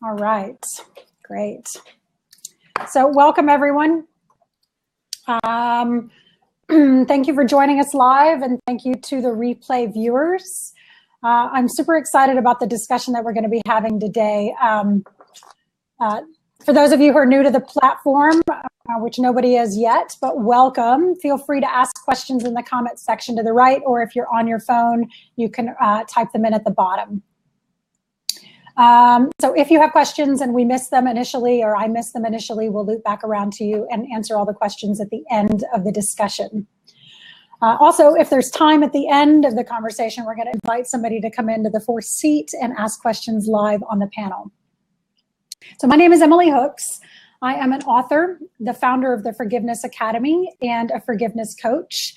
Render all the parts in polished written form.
All right, great. So welcome everyone. Thank you for joining us live, and thank you to the replay viewers. I'm super excited about the discussion that we're going to be having today. For those of you who are new to the platform, which nobody is yet, but welcome. Feel free to ask questions in the comments section to the right, or if you're on your phone, you can type them in at the bottom. So if you have questions and we miss them initially, or I miss them initially, we'll loop back around to you and answer all the questions at the end of the discussion. Also, if there's time at the end of the conversation, we're going to invite somebody to come into the fourth seat and ask questions live on the panel. So my name is Emily Hooks. I am an author, the founder of the Forgiveness Academy, and a forgiveness coach.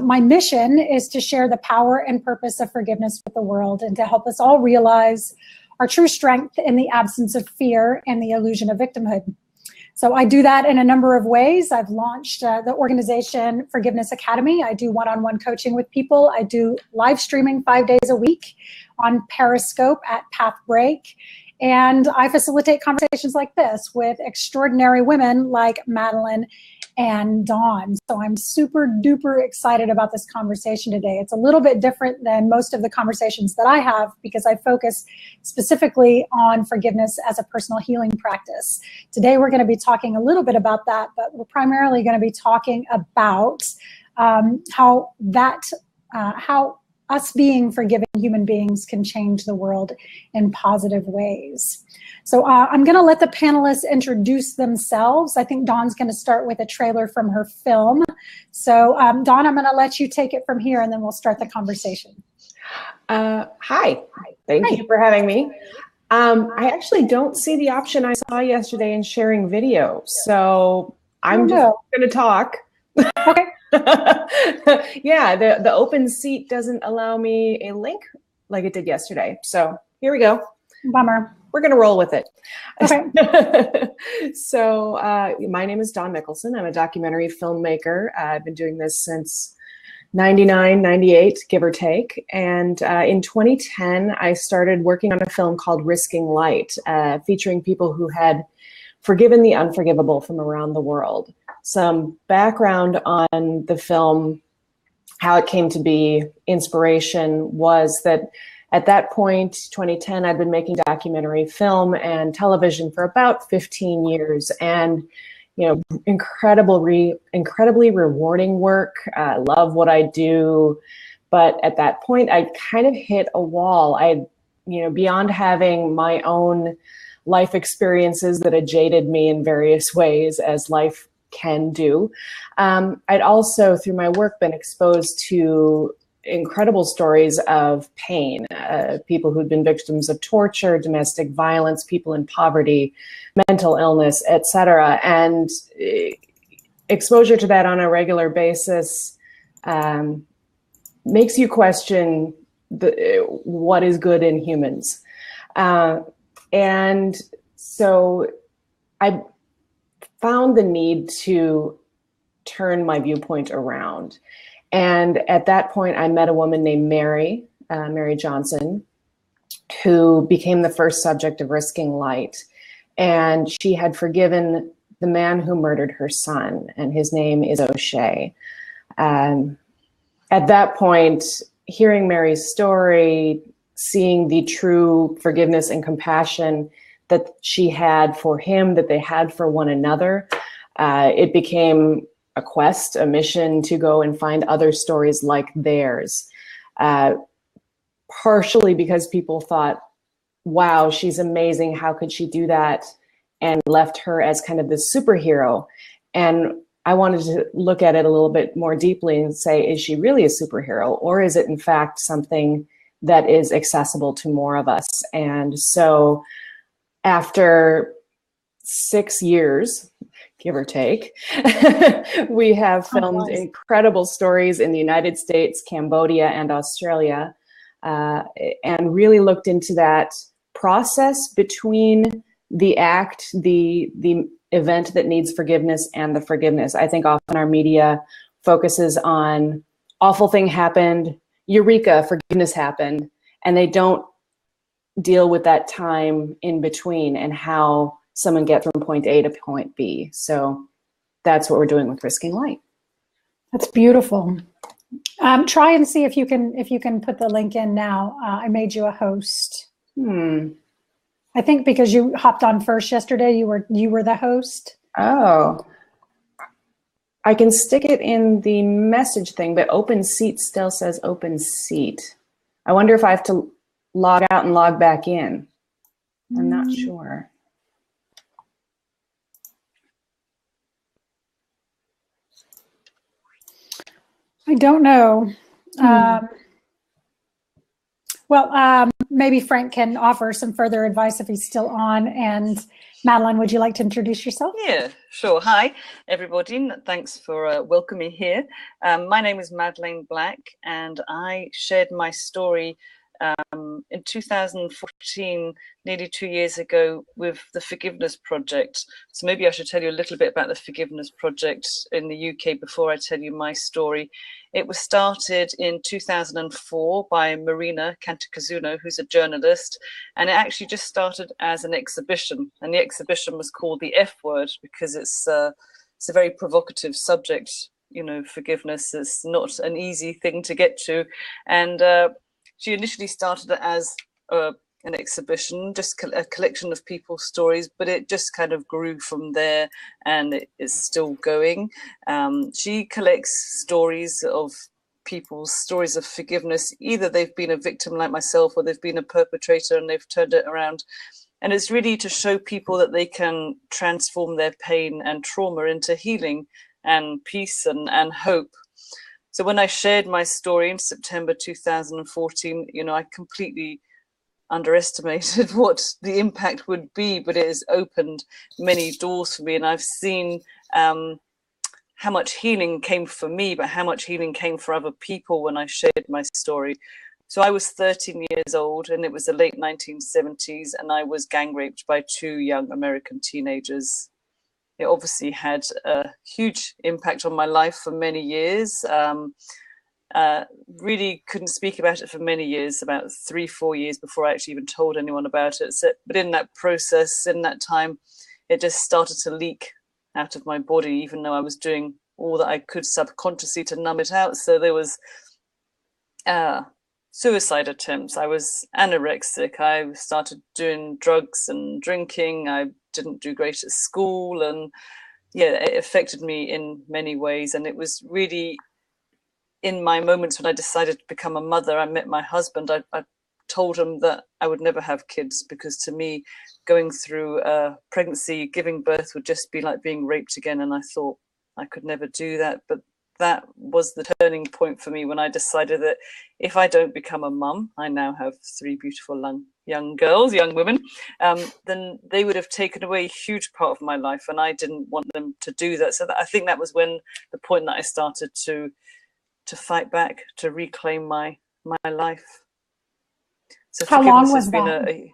My mission is to share the power and purpose of forgiveness with the world and to help us all realize our true strength in the absence of fear and the illusion of victimhood. So I do that in a number of ways. I've launched the organization Forgiveness Academy. I do one-on-one coaching with people. I do live streaming 5 days a week on Periscope at Path Break. And I facilitate conversations like this with extraordinary women like Madeline and Dawn. So I'm super duper excited about this conversation today. It's a little bit different than most of the conversations that I have because I focus specifically on forgiveness as a personal healing practice. Today we're going to be talking a little bit about that, but we're primarily going to be talking about how us being forgiving human beings can change the world in positive ways. So I'm going to let the panelists introduce themselves. I think Dawn's going to start with a trailer from her film. So Dawn, I'm going to let you take it from here, and then we'll start the conversation. Hi. Thank you for having me. I actually don't see the option I saw yesterday in sharing video, so I'm just going to talk. Okay. Yeah, the open seat doesn't allow me a link like it did yesterday. So here we go. Bummer. We're going to roll with it. Okay. So my name is Dawn Mikkelson. I'm a documentary filmmaker. I've been doing this since 99, 98, give or take. And in 2010, I started working on a film called Risking Light, featuring people who had forgiven the unforgivable from around the world. Some background on the film, how it came to be. Inspiration was that at that point, 2010, I'd been making documentary film and television for about 15 years, and incredibly rewarding work. I love what I do, but at that point, I kind of hit a wall. Beyond having my own life experiences that had jaded me in various ways, as life can do. I'd also, through my work, been exposed to incredible stories of pain, people who'd been victims of torture, domestic violence, people in poverty, mental illness, etc. And exposure to that on a regular basis makes you question what is good in humans. And so I found the need to turn my viewpoint around. And at that point, I met a woman named Mary Johnson, who became the first subject of Risking Light. And she had forgiven the man who murdered her son, and his name is O'Shea. At that point, hearing Mary's story, seeing the true forgiveness and compassion that she had for him, that they had for one another, it became a quest, a mission to go and find other stories like theirs. Partially because people thought, wow, she's amazing, how could she do that? And left her as kind of this superhero. And I wanted to look at it a little bit more deeply and say, is she really a superhero? Or is it in fact something that is accessible to more of us? And so after 6 years, give or take, we have filmed incredible stories in the United States, Cambodia, and Australia, and really looked into that process between the act, the event that needs forgiveness, and the forgiveness. I think often our media focuses on awful thing happened, eureka, forgiveness happened, and they don't deal with that time in between and how someone gets from point A to point B. So that's what we're doing with Risking Light. That's beautiful. Try and see if you can put the link in now. I made you a host. I think because you hopped on first yesterday, you were the host. Oh, I can stick it in the message thing, but open seat still says open seat. I wonder if I have to log out and log back in. I'm not sure. I don't know. Maybe Frank can offer some further advice if he's still on. And Madeline, would you like to introduce yourself? Yeah, sure. Hi, everybody. Thanks for welcoming me here. My name is Madeleine Black, and I shared my story in 2014, nearly 2 years ago, with the Forgiveness Project. So maybe I should tell you a little bit about the Forgiveness Project in the UK before I tell you my story. It was started in 2004 by Marina Cantacuzino, who's a journalist, and it actually just started as an exhibition. And the exhibition was called The F Word because it's a very provocative subject. You know, forgiveness is not an easy thing to get to. And she initially started it as an exhibition, just a collection of people's stories, but it just kind of grew from there, and it is still going. She collects stories of people's stories of forgiveness. Either they've been a victim like myself, or they've been a perpetrator and they've turned it around. And it's really to show people that they can transform their pain and trauma into healing and peace and hope. So when I shared my story in September 2014, you know, I completely underestimated what the impact would be, but it has opened many doors for me. And I've seen how much healing came for me, but how much healing came for other people when I shared my story. So I was 13 years old, and it was the late 1970s, and I was gang raped by 2 young American teenagers. It obviously had a huge impact on my life for many years. Really couldn't speak about it for many years, about 3-4 years before I actually even told anyone about it. So, but in that process, in that time, it just started to leak out of my body, even though I was doing all that I could subconsciously to numb it out. So there was suicide attempts. I was anorexic. I started doing drugs and drinking. I didn't do great at school, and yeah, it affected me in many ways. And it was really in my moments when I decided to become a mother. I met my husband. I told him that I would never have kids, because to me, going through a pregnancy, giving birth would just be like being raped again. And I thought I could never do that. But that was the turning point for me when I decided that if I don't become a mum, I now have 3 beautiful young girls, young women, then they would have taken away a huge part of my life, and I didn't want them to do that. So I think that was when the point that I started to fight back, to reclaim my life. So how long was that?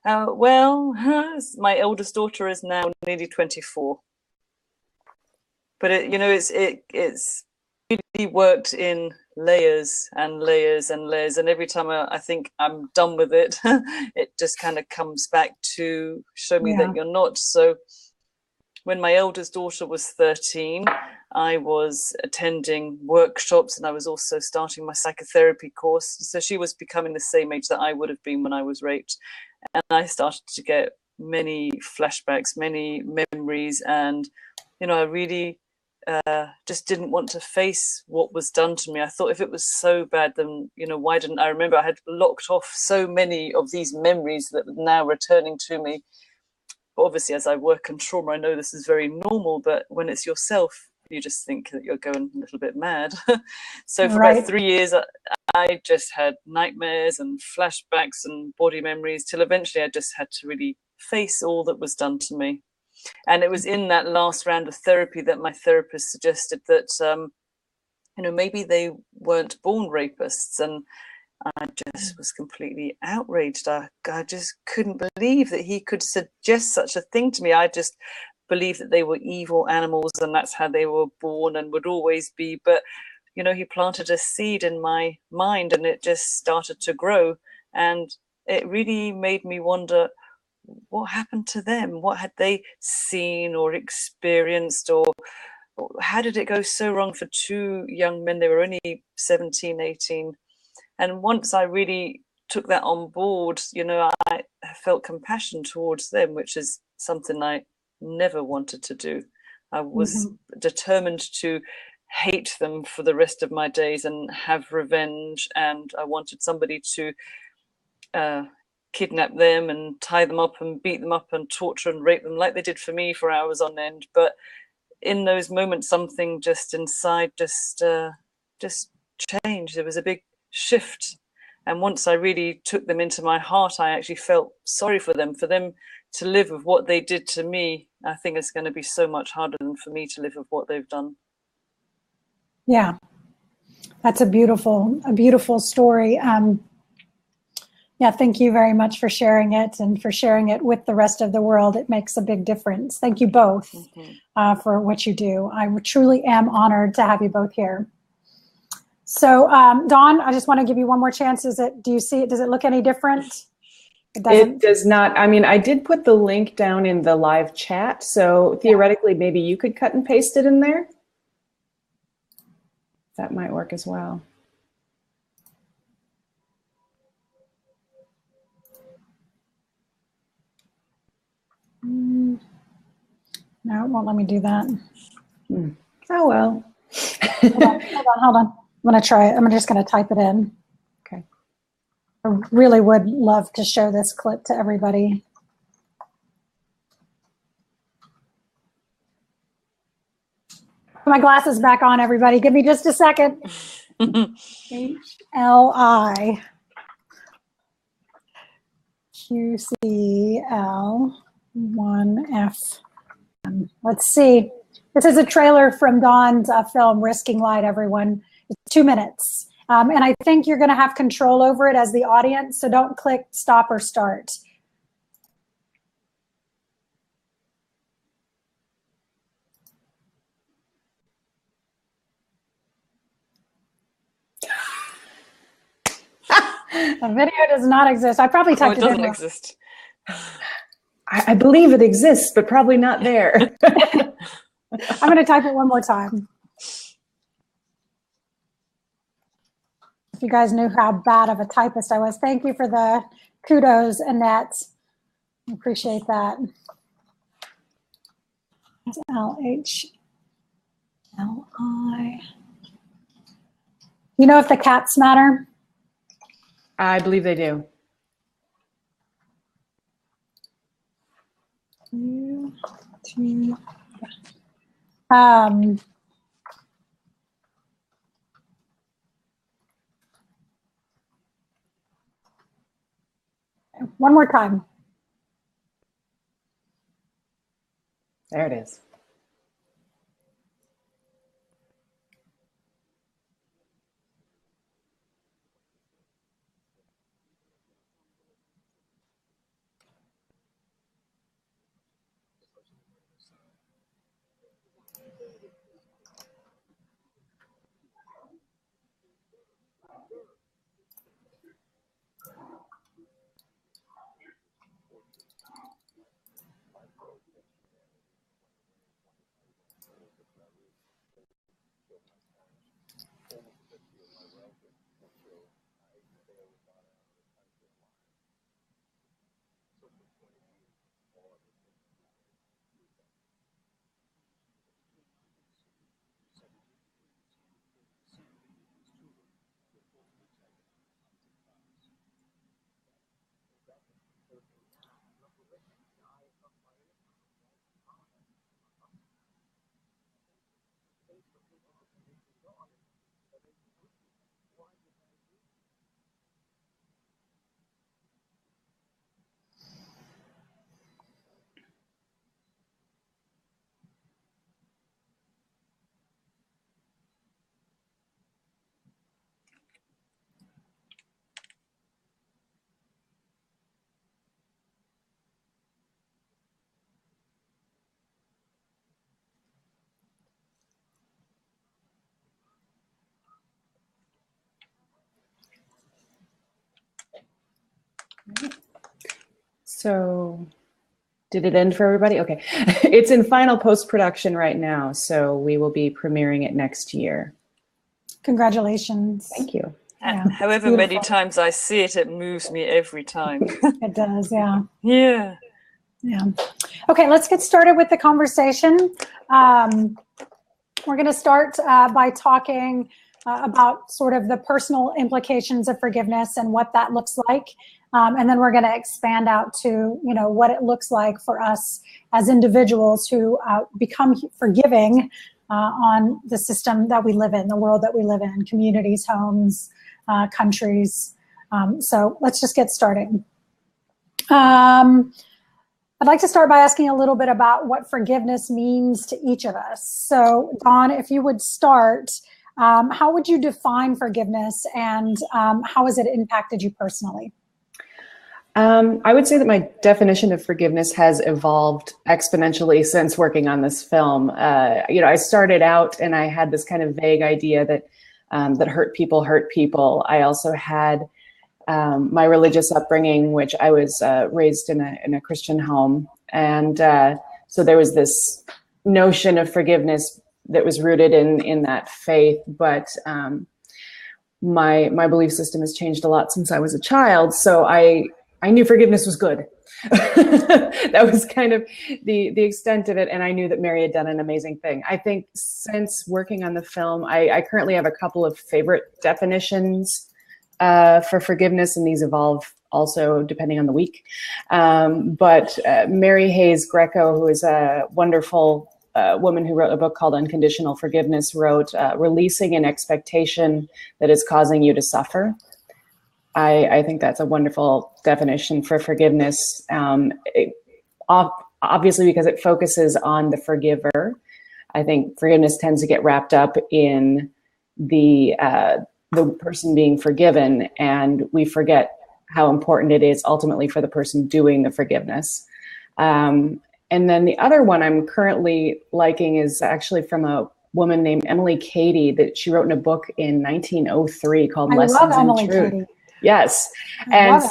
My eldest daughter is now nearly 24. But it's really worked in layers and layers and layers. And every time I think I'm done with it, it just kind of comes back to show me that you're not. So when my eldest daughter was 13, I was attending workshops, and I was also starting my psychotherapy course. So she was becoming the same age that I would have been when I was raped. And I started to get many flashbacks, many memories. And, you know, I really just didn't want to face what was done to me. I thought if it was so bad, then, you know, why didn't I remember? I had locked off so many of these memories that were now returning to me. But obviously, as I work in trauma, I know this is very normal, but when it's yourself, you just think that you're going a little bit mad. So for about 3 years, I just had nightmares and flashbacks and body memories, till eventually I just had to really face all that was done to me. And it was in that last round of therapy that my therapist suggested that, you know, maybe they weren't born rapists. And I just was completely outraged. I just couldn't believe that he could suggest such a thing to me. I just believed that they were evil animals, and that's how they were born and would always be. But, you know, he planted a seed in my mind, and it just started to grow. And it really made me wonder, what happened to them? What had they seen or experienced, or how did it go so wrong for two young men? They were only 17, 18. And once I really took that on board, you know, I felt compassion towards them, which is something I never wanted to do. I was determined to hate them for the rest of my days and have revenge. And I wanted somebody to kidnap them and tie them up and beat them up and torture and rape them like they did for me for hours on end. But in those moments, something just inside just changed. There was a big shift. And once I really took them into my heart, I actually felt sorry for them to live with what they did to me. I think it's going to be so much harder than for me to live with what they've done. Yeah, that's a beautiful story. Yeah, thank you very much for sharing it and for sharing it with the rest of the world. It makes a big difference. Thank you both for what you do. I truly am honored to have you both here. So, Dawn, I just want to give you one more chance. Do you see it? Does it look any different? It does not. I mean, I did put the link down in the live chat, so theoretically, maybe you could cut and paste it in there. That might work as well. No, it won't let me do that. Oh, well. Hold on. I'm going to try it. I'm just going to type it in. Okay. I really would love to show this clip to everybody. Put my glasses back on, everybody. Give me just a second. HLI QCL1F. Let's see. This is a trailer from Dawn's film, Risking Light, everyone. It's 2 minutes. And I think you're going to have control over it as the audience, so don't click stop or start. The video does not exist. I probably typed it in. It doesn't exist. I believe it exists, but probably not there. I'm going to type it one more time. If you guys knew how bad of a typist I was. Thank you for the kudos, Annette. I appreciate that. It's LHLI. You know if the cats matter? I believe they do. One more time. There it is. So did it end for everybody? Okay. It's in final post-production right now, so we will be premiering it next year. Congratulations. Thank you. Yeah, However many times I see it, it moves me every time. it does, yeah. Yeah. Yeah. Okay, let's get started with the conversation. We're going to start by talking about sort of the personal implications of forgiveness and what that looks like. And then we're going to expand out to, you know, what it looks like for us as individuals who become forgiving on the system that we live in, the world that we live in, communities, homes, countries. So let's just get started. I'd like to start by asking a little bit about what forgiveness means to each of us. So Dawn, if you would start, how would you define forgiveness, and how has it impacted you personally? I would say that my definition of forgiveness has evolved exponentially since working on this film. You know, I started out and I had this kind of vague idea that that hurt people. I also had my religious upbringing, which I was raised in a Christian home, and so there was this notion of forgiveness that was rooted in that faith. But my belief system has changed a lot since I was a child, so I knew forgiveness was good. That was kind of the extent of it, and I knew that Mary had done an amazing thing. I think since working on the film, I currently have a couple of favorite definitions for forgiveness, and these evolve also depending on the week. But Mary Hayes Greco, who is a wonderful woman who wrote a book called Unconditional Forgiveness, wrote, releasing an expectation that is causing you to suffer. I think that's a wonderful definition for forgiveness, obviously because it focuses on the forgiver. I think forgiveness tends to get wrapped up in the person being forgiven, and we forget how important it is ultimately for the person doing the forgiveness. And then the other one I'm currently liking is actually from a woman named Emily Cady that she wrote in a book in 1903 called Lessons in Truth. Cady. Yes. And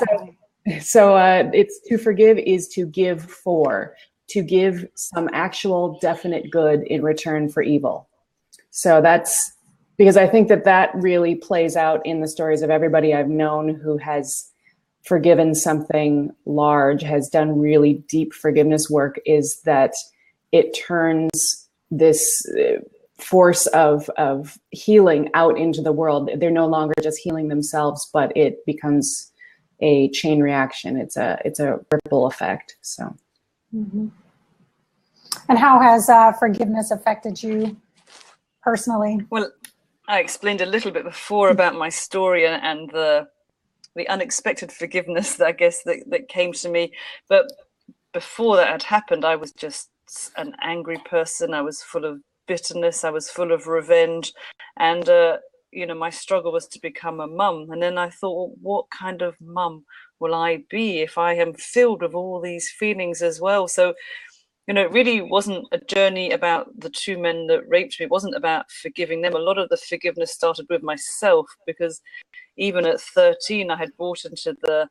so it's to forgive is to give for, to give some actual definite good in return for evil. So that's because I think that really plays out in the stories of everybody I've known who has forgiven something large, has done really deep forgiveness work, is that it turns this force of healing out into the world. They're no longer just healing themselves, but it becomes a chain reaction. It's a ripple effect. So, mm-hmm. And how has forgiveness affected you personally? Well, I explained a little bit before about my story and the unexpected forgiveness that I guess that came to me. But before that had happened, I was just an angry person. I was full of bitterness. I was full of revenge, and you know, my struggle was to become a mum. And then I thought, well, what kind of mum will I be if I am filled with all these feelings as well? So, you know, it really wasn't a journey about the two men that raped me. It wasn't about forgiving them. A lot of the forgiveness started with myself, because even at 13, I had bought into the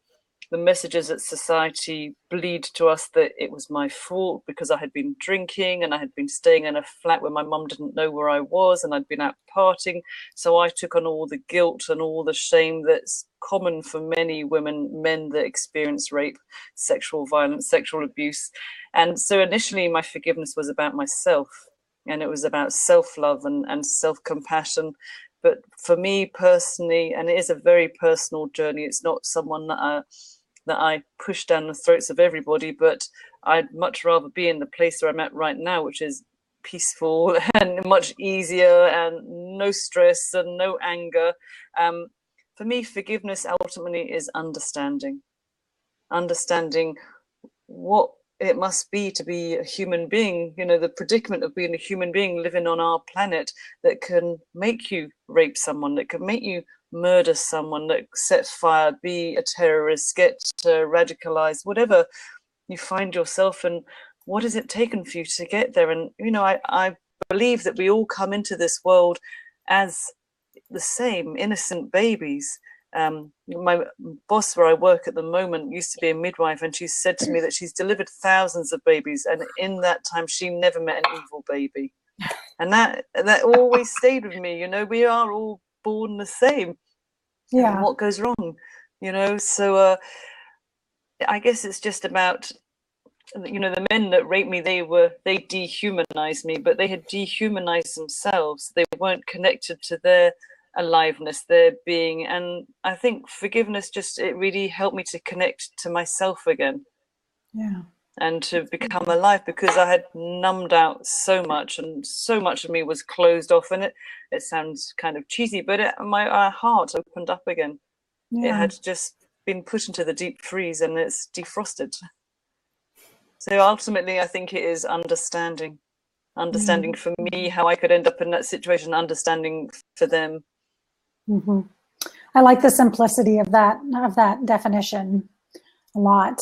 messages that society bleed to us that it was my fault because I had been drinking and I had been staying in a flat where my mum didn't know where I was, and I'd been out partying. So I took on all the guilt and all the shame that's common for many men that experience rape, sexual violence, sexual abuse. And so initially my forgiveness was about myself, and it was about self-love and self-compassion. But for me personally, and it is a very personal journey, it's not someone that I push down the throats of everybody, but I'd much rather be in the place where I'm at right now, which is peaceful and much easier and no stress and no anger. For me, forgiveness ultimately is understanding what it must be to be a human being, you know, the predicament of being a human being living on our planet that can make you rape someone, that can make you murder someone, that set fire, be a terrorist, get radicalized, whatever you find yourself, and what has it taken for you to get there? And, you know, I believe that we all come into this world as the same innocent babies, My boss where I work at the moment used to be a midwife, and she said to me that she's delivered thousands of babies, and in that time she never met an evil baby. And that always stayed with me. You know, we are all born the same. Yeah. And what goes wrong, you know? So I guess it's just about, you know, the men that raped me, they dehumanized me, but they had dehumanized themselves. They weren't connected to their aliveness, their being. And I think forgiveness it really helped me to connect to myself again. Yeah. And to become alive, because I had numbed out so much, and so much of me was closed off. And it sounds kind of cheesy, but my heart opened up again. Yeah. It had just been put into the deep freeze, and it's defrosted. So ultimately, I think it is understanding for me how I could end up in that situation, understanding for them. Mm-hmm. I like the simplicity of that definition a lot.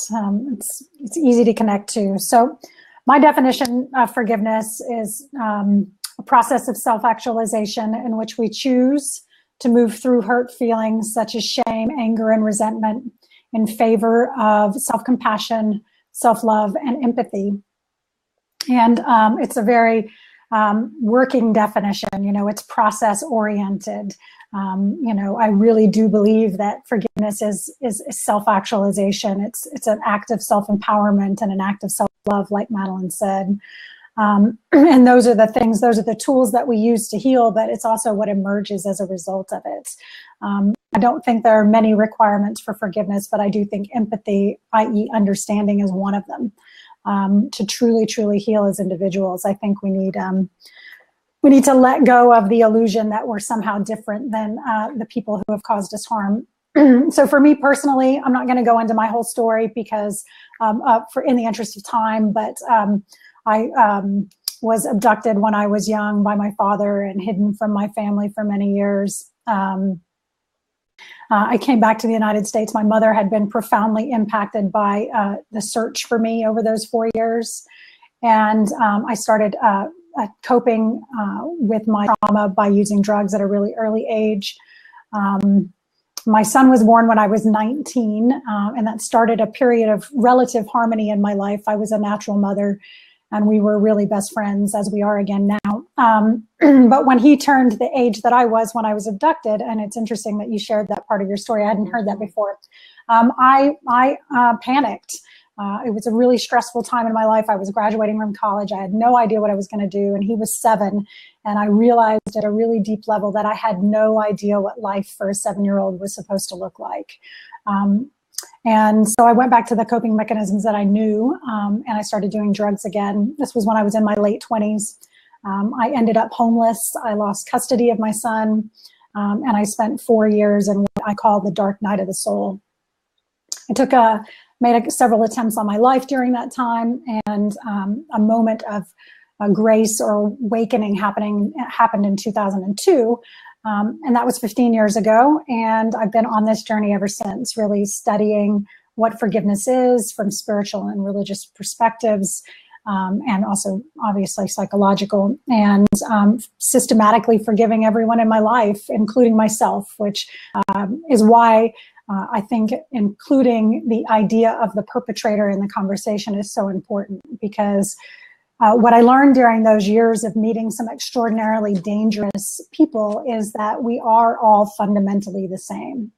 It's easy to connect to. So my definition of forgiveness is a process of self-actualization in which we choose to move through hurt feelings such as shame, anger, and resentment in favor of self-compassion, self-love, and empathy. And it's a very working definition. You know, it's process-oriented. You know, I really do believe that forgiveness is self-actualization. It's an act of self-empowerment and an act of self-love, like Madeline said. And those are the tools that we use to heal, but it's also what emerges as a result of it. I don't think there are many requirements for forgiveness, but I do think empathy, i.e. understanding, is one of them. To truly, truly heal as individuals, I think we need to let go of the illusion that we're somehow different than the people who have caused us harm. So for me personally, I'm not going to go into my whole story because in the interest of time, but I was abducted when I was young by my father and hidden from my family for many years. I came back to the United States. My mother had been profoundly impacted by the search for me over those 4 years. And I started coping with my trauma by using drugs at a really early age. My son was born when I was 19, and that started a period of relative harmony in my life. I was a natural mother, and we were really best friends, as we are again now. But when he turned the age that I was when I was abducted, and it's interesting that you shared that part of your story, I hadn't heard that before, I panicked. It was a really stressful time in my life. I was graduating from college. I had no idea what I was going to do, and he was 7. And I realized at a really deep level that I had no idea what life for a 7-year-old was supposed to look like. And so I went back to the coping mechanisms that I knew, and I started doing drugs again. This was when I was in my late 20s. I ended up homeless. I lost custody of my son, and I spent 4 years in what I call the dark night of the soul. I made several attempts on my life during that time, and a moment of grace or awakening happened in 2002. And that was 15 years ago. And I've been on this journey ever since, really studying what forgiveness is from spiritual and religious perspectives, and also obviously psychological, and systematically forgiving everyone in my life, including myself, which is why I think including the idea of the perpetrator in the conversation is so important, because what I learned during those years of meeting some extraordinarily dangerous people is that we are all fundamentally the same.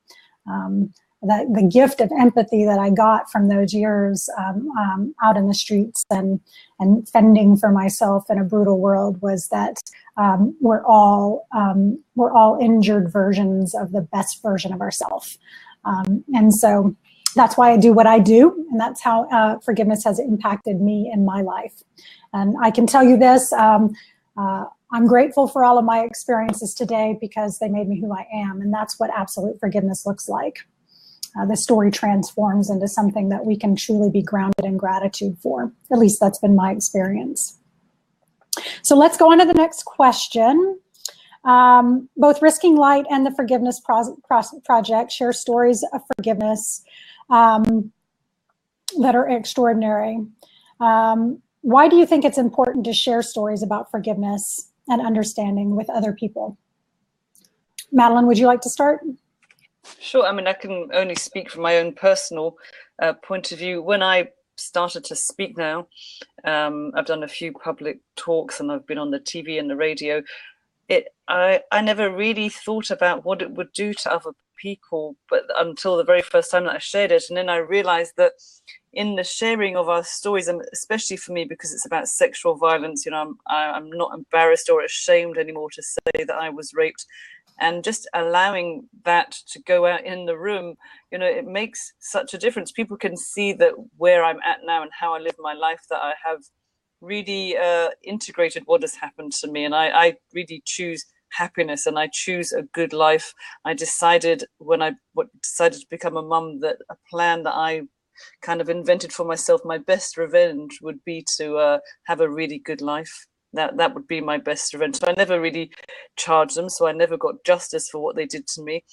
That the gift of empathy that I got from those years out in the streets and fending for myself in a brutal world was that we're all injured versions of the best version of ourselves. And so that's why I do what I do, and that's how forgiveness has impacted me in my life. And I can tell you this, I'm grateful for all of my experiences today because they made me who I am, and that's what absolute forgiveness looks like. The story transforms into something that we can truly be grounded in gratitude for. At least that's been my experience. So let's go on to the next question. Both Risking Light and the Forgiveness Project share stories of forgiveness that are extraordinary. Why do you think it's important to share stories about forgiveness and understanding with other people? Madeline, would you like to start? Sure. I mean, I can only speak from my own personal point of view. When I started to speak now, I've done a few public talks and I've been on the TV and the radio. I never really thought about what it would do to other people, but until the very first time that I shared it. And then I realized that in the sharing of our stories, and especially for me, because it's about sexual violence, you know, I'm not embarrassed or ashamed anymore to say that I was raped. And just allowing that to go out in the room, you know, it makes such a difference. People can see that where I'm at now and how I live my life, that I have really integrated what has happened to me. And I really choose happiness and I choose a good life. I decided when I decided to become a mum that a plan that I kind of invented for myself, my best revenge would be to have a really good life. That would be my best revenge. So I never really charged them, so I never got justice for what they did to me.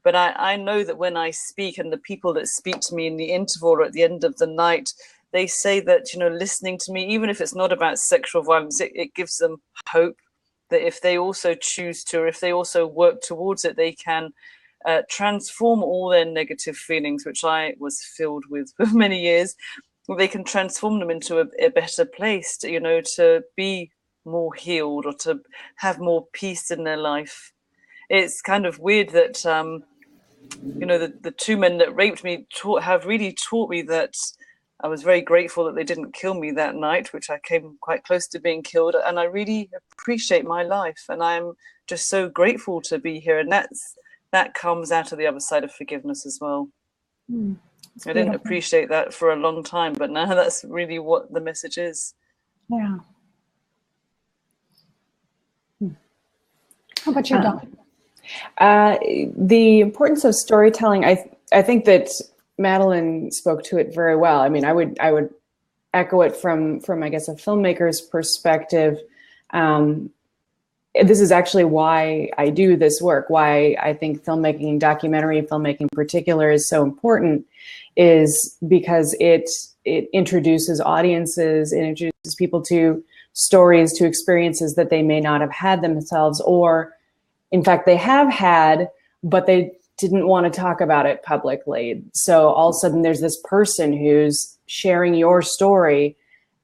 But I know that when I speak, and the people that speak to me in the interval or at the end of the night, they say that, you know, listening to me, even if it's not about sexual violence, it gives them hope that if they also choose to, or if they also work towards it, they can transform all their negative feelings, which I was filled with for many years. They can transform them into a better place, to, you know, to be more healed or to have more peace in their life. It's kind of weird that, you know, the two men that raped me have really taught me that. I was very grateful that they didn't kill me that night, which I came quite close to being killed. And I really appreciate my life. And I'm just so grateful to be here. And that comes out of the other side of forgiveness as well. I didn't appreciate that for a long time, but now that's really what the message is. Yeah. How about you, Dawn? The importance of storytelling, I think that Madeline spoke to it very well. I mean, I would echo it from I guess a filmmaker's perspective. This is actually why I do this work, why I think filmmaking, documentary filmmaking in particular, is so important, is because it introduces audiences, it introduces people to stories, to experiences that they may not have had themselves, or in fact they have had, but they didn't want to talk about it publicly. So all of a sudden there's this person who's sharing your story,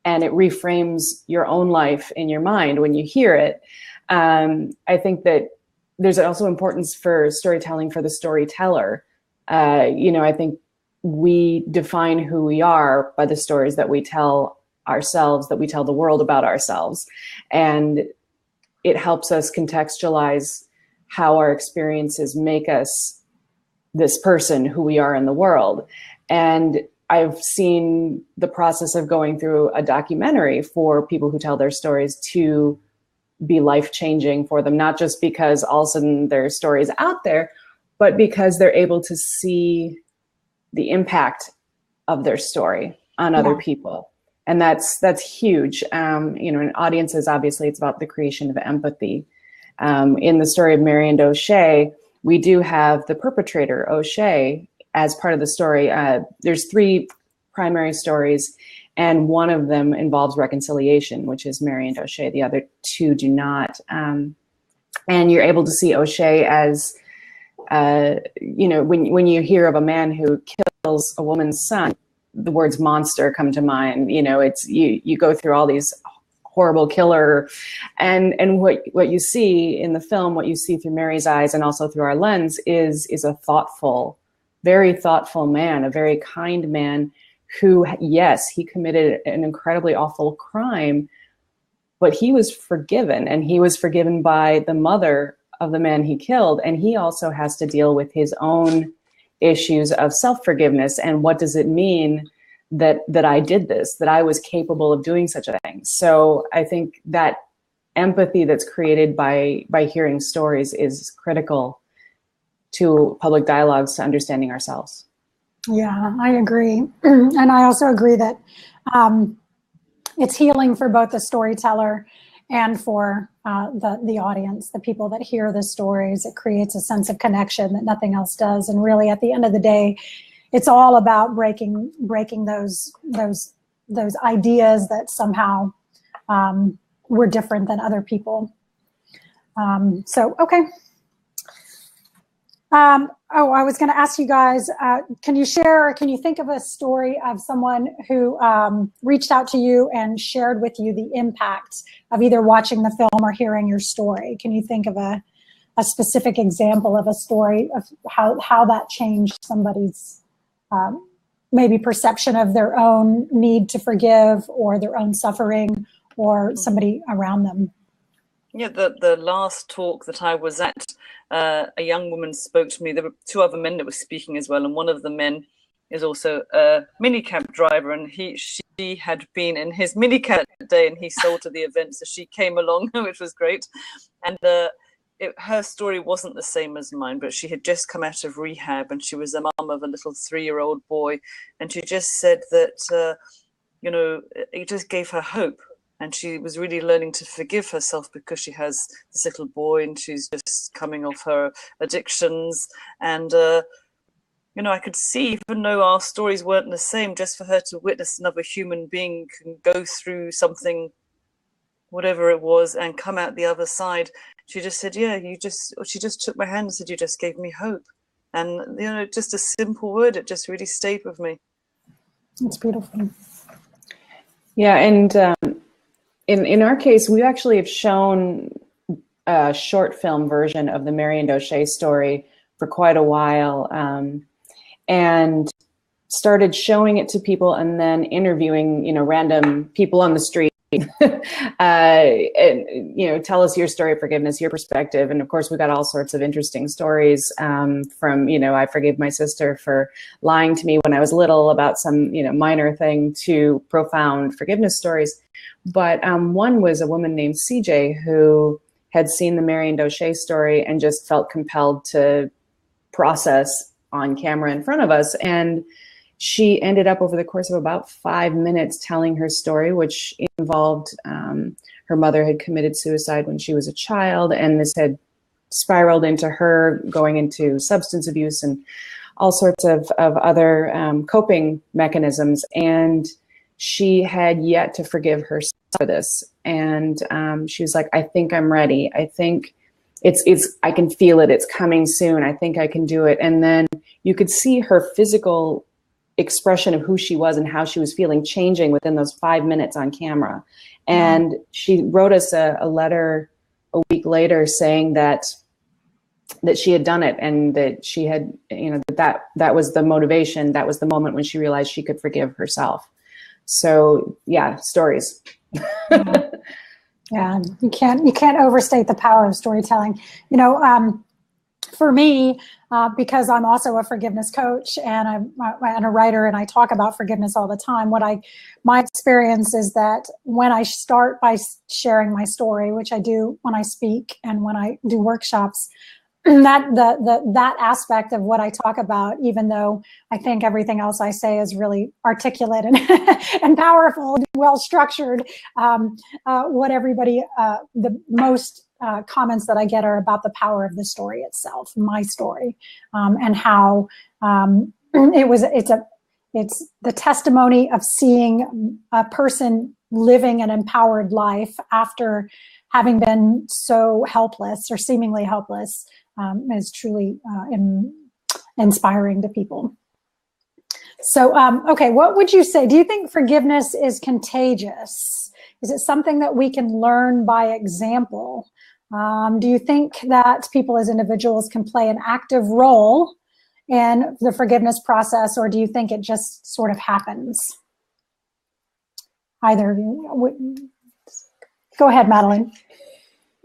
and it reframes your own life in your mind when you hear it. I think that there's also importance for storytelling for the storyteller. You know, I think we define who we are by the stories that we tell ourselves, that we tell the world about ourselves. And it helps us contextualize how our experiences make us this person who we are in the world. And I've seen the process of going through a documentary for people who tell their stories to be life-changing for them, not just because all of a sudden their story is out there, but because they're able to see the impact of their story on other people. And that's huge. You know, in audiences, obviously it's about the creation of empathy. In the story of Mary and O'Shea, we do have the perpetrator, O'Shea, as part of the story. There's 3 primary stories, and one of them involves reconciliation, which is Mary and O'Shea. The other 2 do not. And you're able to see O'Shea as, you know, when you hear of a man who kills a woman's son, the words monster come to mind. You know, it's you go through all these horrible killer, and what you see in the film, what you see through Mary's eyes and also through our lens is a thoughtful, very thoughtful man, a very kind man who, yes, he committed an incredibly awful crime, but he was forgiven, and he was forgiven by the mother of the man he killed. And he also has to deal with his own issues of self-forgiveness. And what does it mean that I did this, that I was capable of doing such a thing? So I think that empathy that's created by hearing stories is critical to public dialogues, to understanding ourselves. Yeah, I agree. And I also agree that it's healing for both the storyteller and for the audience, the people that hear the stories. It creates a sense of connection that nothing else does. And really, at the end of the day, it's all about breaking those ideas that somehow we're different than other people. So, okay. Oh, I was going to ask you guys, can you share, or can you think of a story of someone who reached out to you and shared with you the impact of either watching the film or hearing your story? Can you think of a specific example of a story of how that changed somebody's maybe perception of their own need to forgive, or their own suffering, or somebody around them? Yeah, the last talk that I was at, a young woman spoke to me. There were two other men that were speaking as well, and one of the men is also a minicab driver, and she had been in his minicab that day, and he sold to the event, so she came along, which was great. And her story wasn't the same as mine, but she had just come out of rehab, and she was a mum of a little 3-year-old boy, and she just said that it just gave her hope. And she was really learning to forgive herself because she has this little boy and she's just coming off her addictions. And, I could see, even though our stories weren't the same, just for her to witness another human being can go through something, whatever it was, and come out the other side. She just said, she just took my hand and said, you just gave me hope. And, just a simple word, it just really stayed with me. It's beautiful. Yeah, and in our case, we actually have shown a short film version of the Marion O'Shea story for quite a while, and started showing it to people and then interviewing, random people on the street. And, tell us your story of forgiveness, your perspective. And of course, we got all sorts of interesting stories from, I forgave my sister for lying to me when I was little about some, minor thing, to profound forgiveness stories. But one was a woman named CJ who had seen the Marion O'Shea story and just felt compelled to process on camera in front of us. And she ended up, over the course of about 5 minutes, telling her story, which involved her mother had committed suicide when she was a child, and this had spiraled into her going into substance abuse and all sorts of other coping mechanisms. And she had yet to forgive herself for this. And she was like, I think I'm ready. I think I can feel it. It's coming soon. I think I can do it. And then you could see her physical expression of who she was and how she was feeling changing within those 5 minutes on camera. And she wrote us a letter a week later saying that she had done it, and that she had, that was the motivation. That was the moment when she realized she could forgive herself. So yeah, stories. Yeah, you can't overstate the power of storytelling. For me, because I'm also a forgiveness coach and I'm a writer, and I talk about forgiveness all the time. My experience is that when I start by sharing my story, which I do when I speak and when I do workshops, that aspect of what I talk about, even though I think everything else I say is really articulate and and powerful, well structured, what everybody, the most comments that I get are about the power of the story itself, my story, and how it's the testimony of seeing a person living an empowered life after having been so helpless or seemingly helpless, is truly inspiring to people. So, okay, what would you say? Do you think forgiveness is contagious? Is it something that we can learn by example? Do you think that people as individuals can play an active role in the forgiveness process, or do you think it just sort of happens? Either of you. Go ahead, Madeline.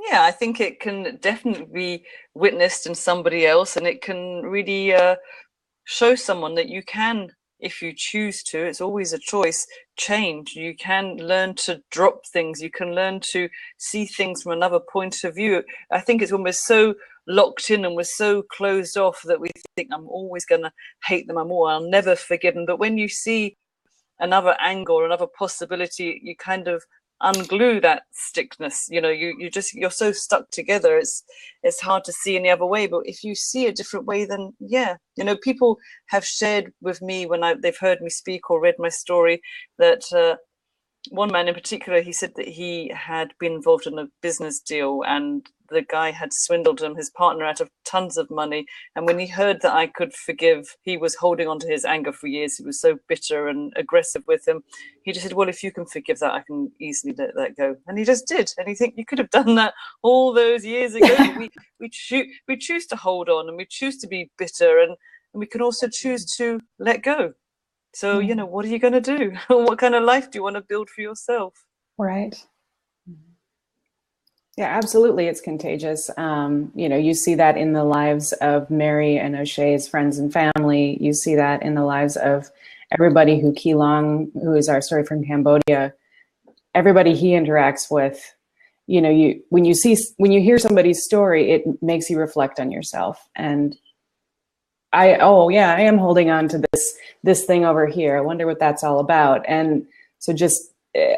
Yeah, I think it can definitely be witnessed in somebody else, and it can really show someone that you can, if you choose to, it's always a choice, change. You can learn to drop things. You can learn to see things from another point of view. I think it's almost so locked in and we're so closed off that we think, I'm always going to hate them, I'll never forgive them. But when you see another angle or another possibility, you kind of unglue that stickness. You're so stuck together, it's hard to see any other way. But if you see a different way, then yeah, people have shared with me when they've heard me speak or read my story that one man in particular, he said that he had been involved in a business deal and the guy had swindled him, his partner, out of tons of money. And when he heard that I could forgive, he was holding on to his anger for years. He was so bitter and aggressive with him. He just said, well, if you can forgive that, I can easily let that go. And he just did. And you think you could have done that all those years ago. we choose to hold on, and we choose to be bitter, and we can also choose to let go. So, you know, what are you going to do? What kind of life do you want to build for yourself? Right. Yeah, absolutely. It's contagious. You know, you see that in the lives of Mary and O'Shea's friends and family. You see that in the lives of everybody who Keelong, who is our story from Cambodia, everybody he interacts with. You know, when you hear somebody's story, it makes you reflect on yourself. And I am holding on to this thing over here. I wonder what that's all about. And so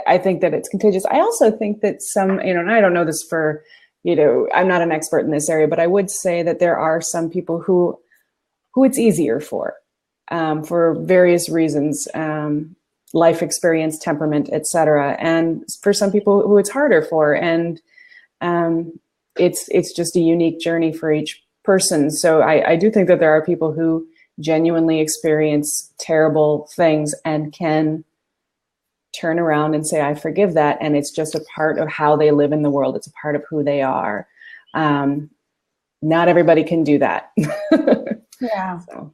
I think that it's contagious. I also think that some, you know, and I don't know this for, you know, I'm not an expert in this area, but I would say that there are some people who it's easier for various reasons, life experience, temperament, etc. And for some people who it's harder for, and it's just a unique journey for each person. So I do think that there are people who genuinely experience terrible things and can turn around and say, I forgive that. And it's just a part of how they live in the world. It's a part of who they are. Not everybody can do that. Yeah. So.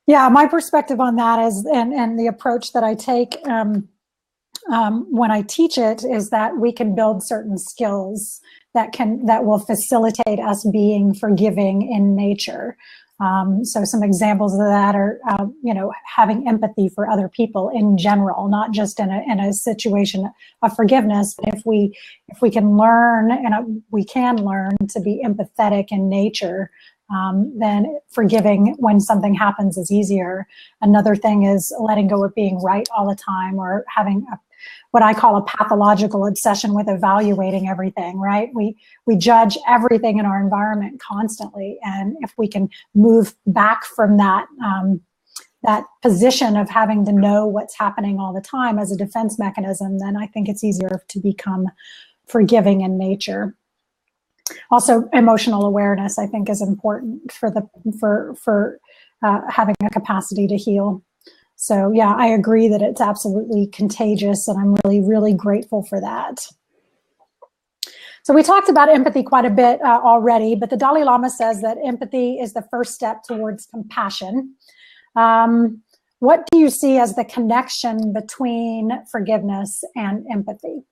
Yeah, my perspective on that is, and the approach that I take when I teach it, is that we can build certain skills that will facilitate us being forgiving in nature. So some examples of that are, you know, having empathy for other people in general, not just in a situation of forgiveness. But if we can learn, and we can learn to be empathetic in nature, then forgiving when something happens is easier. Another thing is letting go of being right all the time, or having what I call a pathological obsession with evaluating everything, right? We judge everything in our environment constantly. And if we can move back from that, that position of having to know what's happening all the time as a defense mechanism, then I think it's easier to become forgiving in nature. Also, emotional awareness, I think, is important for having a capacity to heal. So yeah, I agree that it's absolutely contagious, and I'm really, really grateful for that. So we talked about empathy quite a bit already, but the Dalai Lama says that empathy is the first step towards compassion. What do you see as the connection between forgiveness and empathy?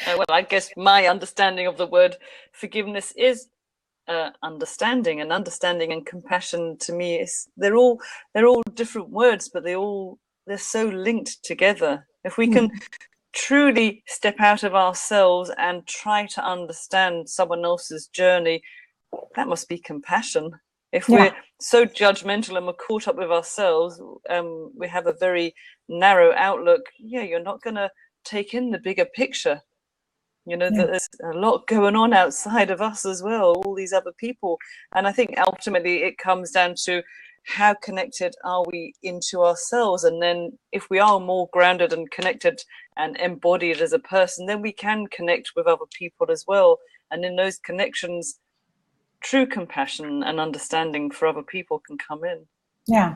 Well, I guess my understanding of the word forgiveness is understanding, and compassion to me is they're all different words, but they're so linked together. If we can truly step out of ourselves and try to understand someone else's journey, that must be compassion. If we're so judgmental and we're caught up with ourselves, we have a very narrow outlook. Yeah, you're not going to take in the bigger picture. You know, there's a lot going on outside of us as well, all these other people. And I think ultimately it comes down to how connected are we into ourselves. And then if we are more grounded and connected and embodied as a person, then we can connect with other people as well. And in those connections, true compassion and understanding for other people can come in. Yeah.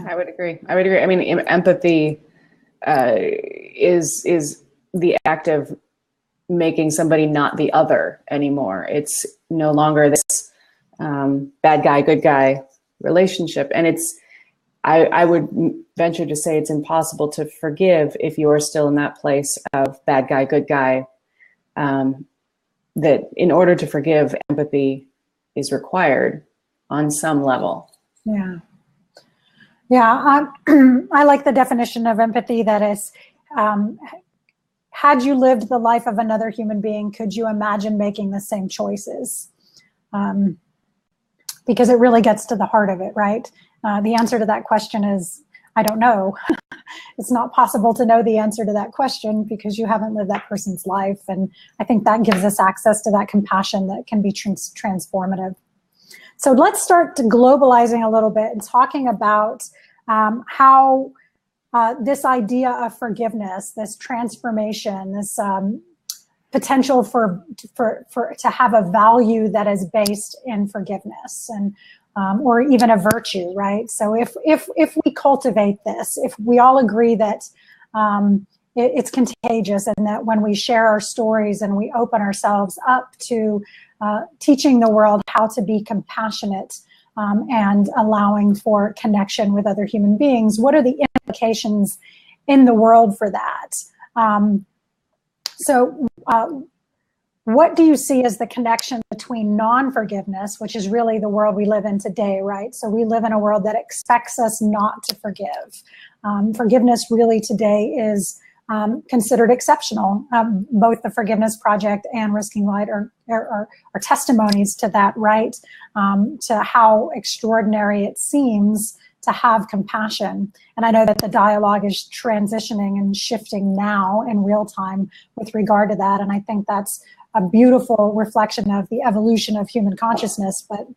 I would agree. I mean, empathy is the act of making somebody not the other anymore. It's no longer this bad guy, good guy relationship. And I would venture to say it's impossible to forgive if you're still in that place of bad guy, good guy. That in order to forgive, empathy is required on some level. Yeah. Yeah, I like the definition of empathy that is, had you lived the life of another human being, could you imagine making the same choices? Because it really gets to the heart of it, right? The answer to that question is, I don't know. It's not possible to know the answer to that question because you haven't lived that person's life. And I think that gives us access to that compassion that can be transformative. So let's start globalizing a little bit and talking about how this idea of forgiveness, this transformation, this potential to have a value that is based in forgiveness, and or even a virtue, right? So if we cultivate this, if we all agree that it's contagious, and that when we share our stories and we open ourselves up to teaching the world how to be compassionate and allowing for connection with other human beings, what are the implications in the world for that? What do you see as the connection between non-forgiveness, which is really the world we live in today, right? So we live in a world that expects us not to forgive. Forgiveness really today is considered exceptional. Both the Forgiveness Project and Risking Light are testimonies to that, right? To how extraordinary it seems to have compassion. And I know that the dialogue is transitioning and shifting now in real time with regard to that. And I think that's a beautiful reflection of the evolution of human consciousness. But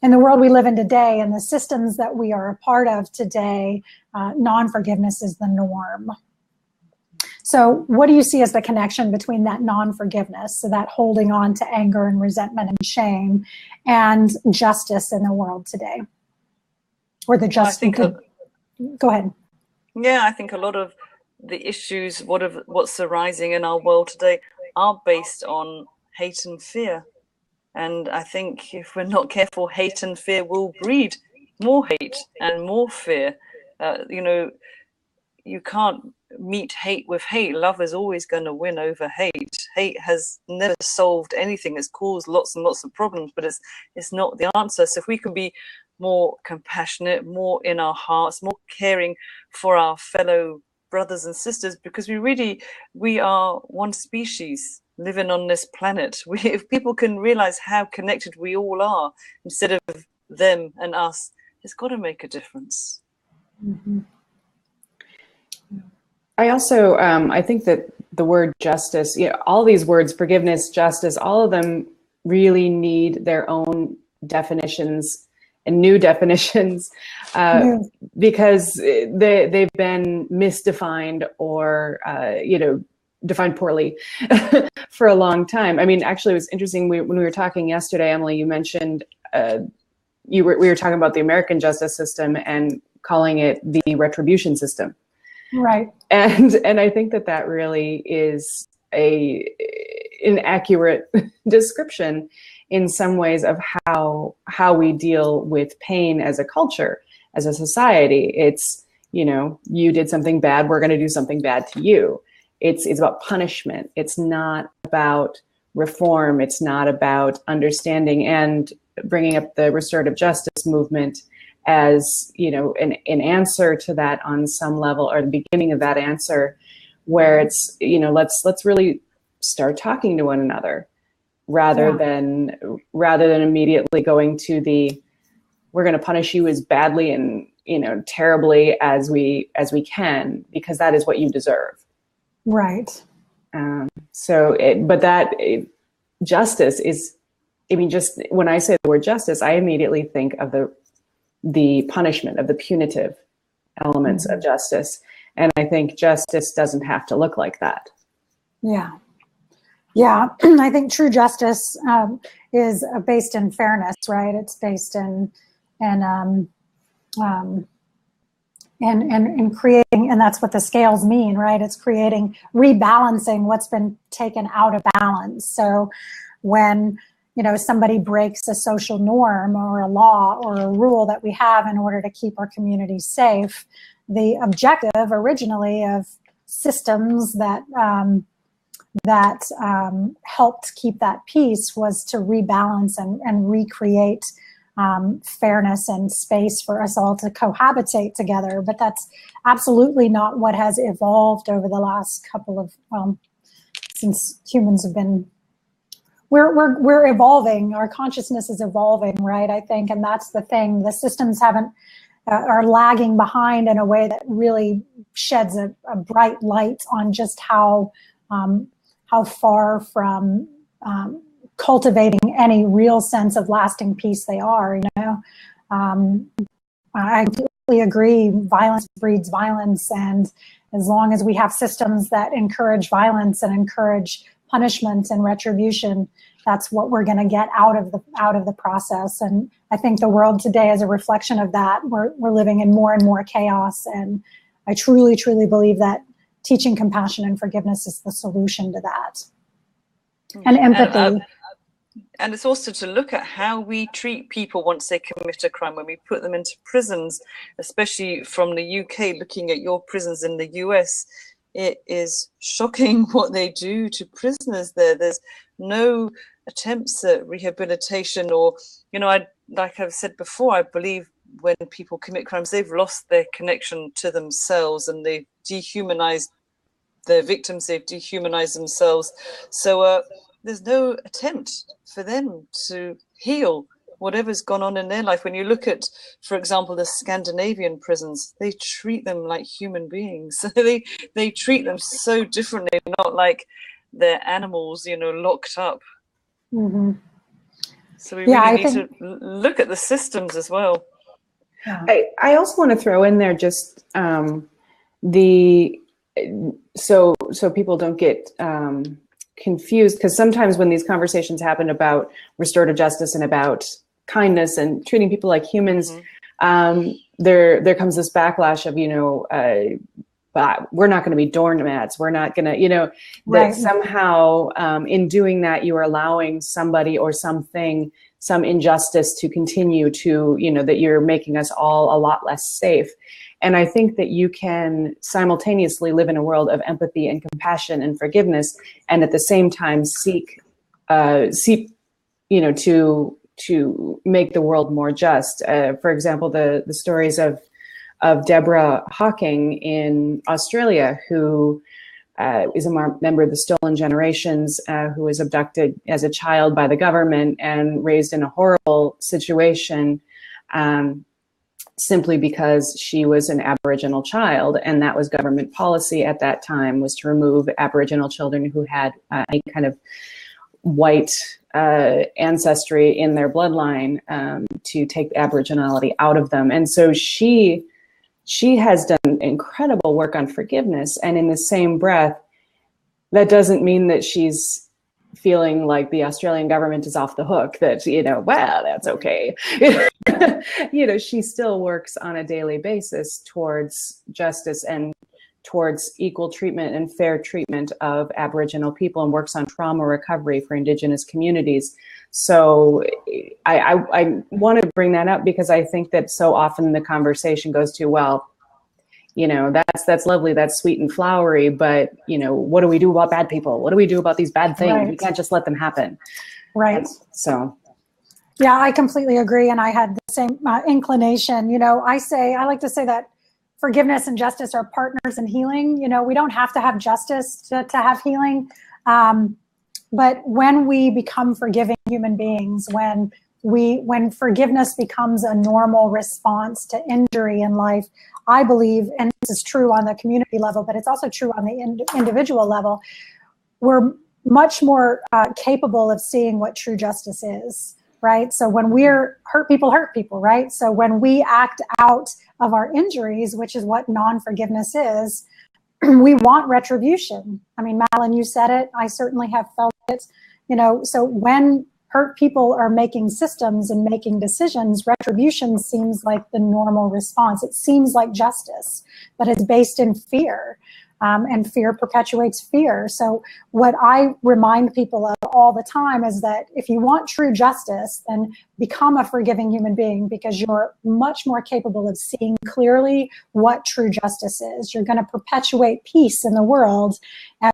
in the world we live in today and the systems that we are a part of today, non-forgiveness is the norm. So what do you see as the connection between that non-forgiveness, so that holding on to anger and resentment and shame, and justice in the world today? Or the justice? Go ahead. Yeah, I think a lot of the issues, what's arising in our world today, are based on hate and fear. And I think if we're not careful, hate and fear will breed more hate and more fear. You know, you can't meet hate with hate. Love is always going to win over hate. Hate has never solved anything. It's caused lots and lots of problems, but it's not the answer. So if we can be more compassionate, more in our hearts, more caring for our fellow brothers and sisters, because we are one species living on this planet. If people can realize how connected we all are instead of them and us, it's got to make a difference. Mm-hmm. I also, I think that the word justice, all these words, forgiveness, justice, all of them really need their own definitions and new definitions because they've been misdefined or, defined poorly for a long time. I mean, actually, it was interesting. When we were talking yesterday, Emily, you mentioned we were talking about the American justice system and calling it the retribution system. Right. And I think that really is an accurate description in some ways of how we deal with pain as a culture, as a society. It's, you did something bad, we're going to do something bad to you. It's about punishment. It's not about reform. It's not about understanding and bringing up the restorative justice movement as, an answer to that on some level, or the beginning of that answer, where it's, let's really start talking to one another rather than immediately going to we're going to punish you as badly and, terribly as we can, because that is what you deserve. Right. Justice is, just when I say the word justice, I immediately think of the punishment, of the punitive elements of justice. And I think justice doesn't have to look like that. Yeah. Yeah. I think true justice is based in fairness, right? It's based in creating, and that's what the scales mean, right? It's rebalancing what's been taken out of balance. So when, somebody breaks a social norm or a law or a rule that we have in order to keep our community safe, the objective originally of systems that helped keep that peace was to rebalance and recreate fairness and space for us all to cohabitate together. But that's absolutely not what has evolved over the last since humans have been, we're evolving. Our consciousness is evolving, right? I think, and that's the thing. The systems are lagging behind in a way that really sheds a bright light on just how far from cultivating any real sense of lasting peace they are, you know. I completely agree, violence breeds violence, and as long as we have systems that encourage violence and encourage punishment and retribution, that's what we're going to get out of the process. And I think the world today is a reflection of that. We're living in more and more chaos, and I truly, truly believe that teaching compassion and forgiveness is the solution to that. And empathy. And it's also to look at how we treat people once they commit a crime, when we put them into prisons, especially from the UK, looking at your prisons in the US. It is shocking what they do to prisoners there. There's no attempts at rehabilitation, or, you know, like I've said before, I believe when people commit crimes, they've lost their connection to themselves, and they've dehumanized their victims, they've dehumanized themselves. So there's no attempt for them to heal whatever's gone on in their life. When you look at, for example, the Scandinavian prisons, they treat them like human beings. they treat them so differently, not like they're animals, you know, locked up. Mm-hmm. So we really need to look at the systems as well. Yeah. I also want to throw in there just so people don't get confused, because sometimes when these conversations happen about restorative justice and about kindness and treating people like humans, there comes this backlash of, you know, but we're not going to be doormats. We're not going to, you know, that somehow in doing that, you are allowing somebody or something, some injustice to continue to, you know, that you're making us all a lot less safe. And I think that you can simultaneously live in a world of empathy and compassion and forgiveness, and at the same time seek, you know, to make the world more just. For example, the stories of Deborah Hawking in Australia, who is a member of the Stolen Generations, who was abducted as a child by the government and raised in a horrible situation, simply because she was an Aboriginal child, and that was government policy at that time, was to remove Aboriginal children who had any kind of white ancestry in their bloodline, to take Aboriginality out of them. And so she has done incredible work on forgiveness, and in the same breath, that doesn't mean that she's feeling like the Australian government is off the hook, that, you know, well, that's okay. You know, she still works on a daily basis towards justice and towards equal treatment and fair treatment of Aboriginal people, and works on trauma recovery for Indigenous communities. So I want to bring that up because I think that so often the conversation goes to, well, you know, that's lovely, that's sweet and flowery, but, you know, what do we do about bad people? What do we do about these bad things? We can't just let them happen. Right. So. Yeah, I completely agree. And I had the same inclination. You know, I like to say that forgiveness and justice are partners in healing. You know, we don't have to have justice to have healing. But when we become forgiving human beings, when forgiveness becomes a normal response to injury in life, I believe, and this is true on the community level, but it's also true on the individual level, we're much more capable of seeing what true justice is, right? So when we're hurt people, right? So when we act out of our injuries, which is what non-forgiveness is, we want retribution. I mean, Madeline, you said it. I certainly have felt it. You know, so when hurt people are making systems and making decisions, retribution seems like the normal response. It seems like justice, but it's based in fear, and fear perpetuates fear. So what I remind people of all the time is that if you want true justice, then become a forgiving human being, because you're much more capable of seeing clearly what true justice is. You're going to perpetuate peace in the world,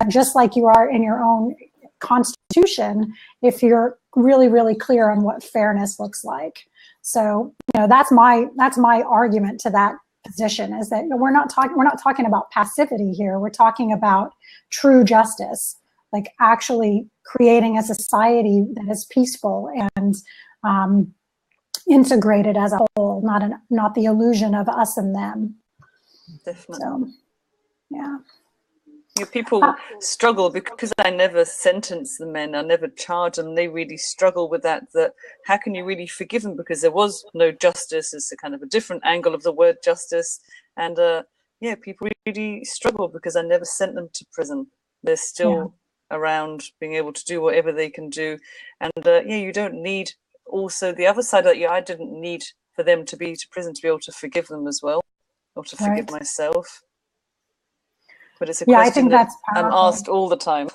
just like you are in your own constitution, if you're really, really clear on what fairness looks like. So, you know, that's my argument to that position, is that we're not talking about passivity here. We're talking about true justice, like actually creating a society that is peaceful and integrated as a whole, not the illusion of us and them. Definitely. So, yeah. People struggle because I never sentence the men, I never charge them. They really struggle with that how can you really forgive them, because there was no justice. It's a kind of a different angle of the word justice. And people really struggle because I never sent them to prison. They're still around, being able to do whatever they can do. And you don't need, also the other side of that, I didn't need for them to be to prison to be able to forgive them as well, or to forgive myself. But it's a question I think that's powerful. I'm asked all the time.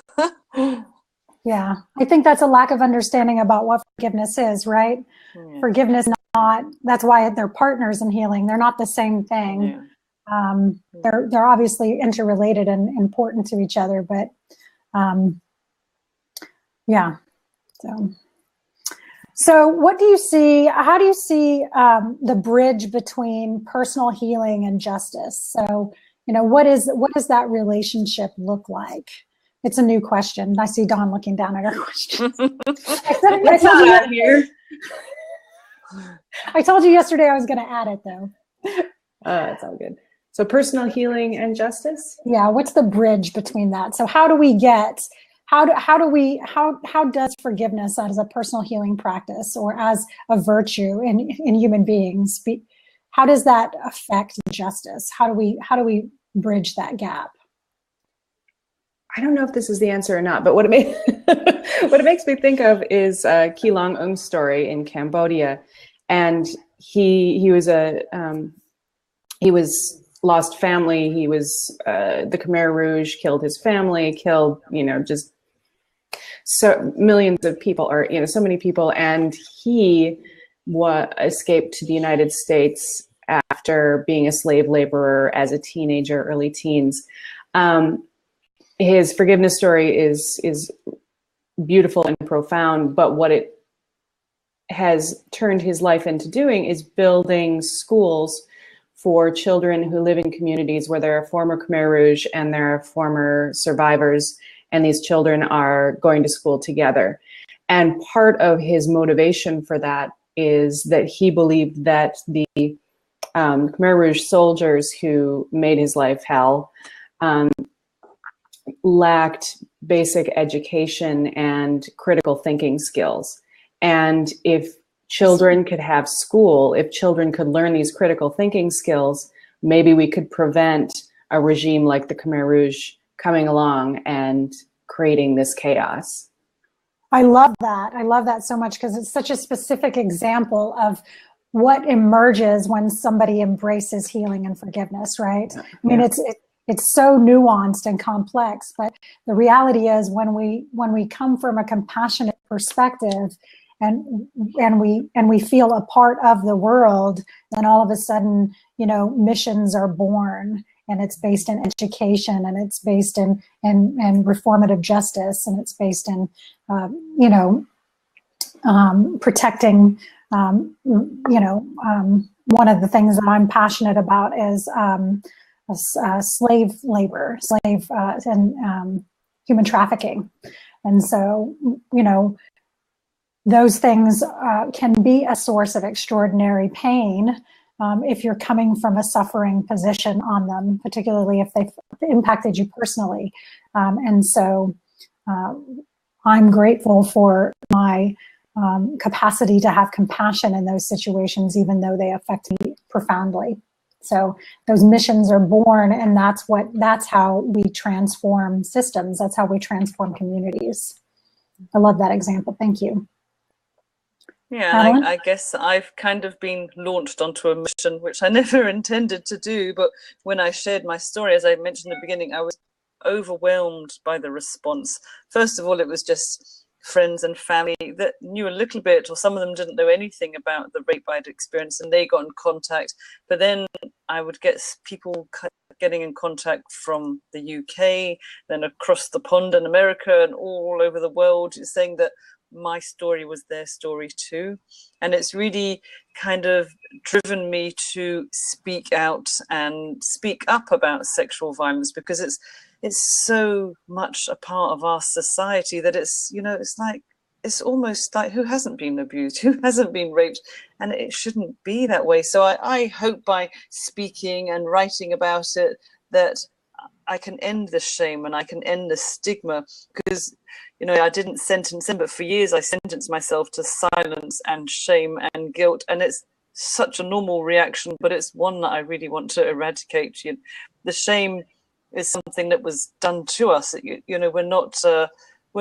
Yeah, I think that's a lack of understanding about what forgiveness is, right? Yeah. Forgiveness is not, that's why they're partners in healing. They're not the same thing. Yeah. They're obviously interrelated and important to each other, but So what do you see, how do you see the bridge between personal healing and justice? So, what does that relationship look like? It's a new question. I see Dawn looking down at her question. I told you yesterday I was going to add it, though. That's all good. So personal healing and justice? Yeah, what's the bridge between that? So how do we get, how does forgiveness as a personal healing practice or as a virtue in human beings, how does that affect justice? How do we bridge that gap? I don't know if this is the answer or not, but what it makes me think of is Ki Long Eung's story in Cambodia, and he lost family. He was the Khmer Rouge killed his family, killed just so millions of people, or so many people, and he escaped to the United States after being a slave laborer as a teenager, early teens. His forgiveness story is beautiful and profound, but what it has turned his life into doing is building schools for children who live in communities where there are former Khmer Rouge and there are former survivors, and these children are going to school together. And part of his motivation for that is that he believed that the Khmer Rouge soldiers who made his life hell lacked basic education and critical thinking skills. And if children could have school, if children could learn these critical thinking skills, maybe we could prevent a regime like the Khmer Rouge coming along and creating this chaos. I love that. I love that so much because it's such a specific example of what emerges when somebody embraces healing and forgiveness, right? I mean, it's so nuanced and complex, but the reality is when we come from a compassionate perspective and we feel a part of the world, then all of a sudden, missions are born, and it's based in education, and it's based in reformative justice, and it's based in protecting. One of the things that I'm passionate about is slave labor, and human trafficking. And so, those things can be a source of extraordinary pain if you're coming from a suffering position on them, particularly if they've impacted you personally. And so I'm grateful for my capacity to have compassion in those situations, even though they affect me profoundly. So those missions are born, and that's how we transform systems. That's how we transform communities. I love that example. Thank you. Yeah, and I guess I've kind of been launched onto a mission, which I never intended to do. But when I shared my story, as I mentioned in the beginning, I was overwhelmed by the response. First of all, it was just friends and family that knew a little bit, or some of them didn't know anything about the rape I'd experienced, and they got in contact. But then I would get people getting in contact from the UK, then across the pond in America, and all over the world, saying that my story was their story too. And it's really kind of driven me to speak out and speak up about sexual violence, because it's so much a part of our society that it's almost like, who hasn't been abused, who hasn't been raped? And it shouldn't be that way. So I hope by speaking and writing about it that I can end the shame and I can end the stigma, because, you know, I didn't sentence him, but for years I sentenced myself to silence and shame and guilt. And it's such a normal reaction, but it's one that I really want to eradicate. You know, the shame is something that was done to us. You know, we're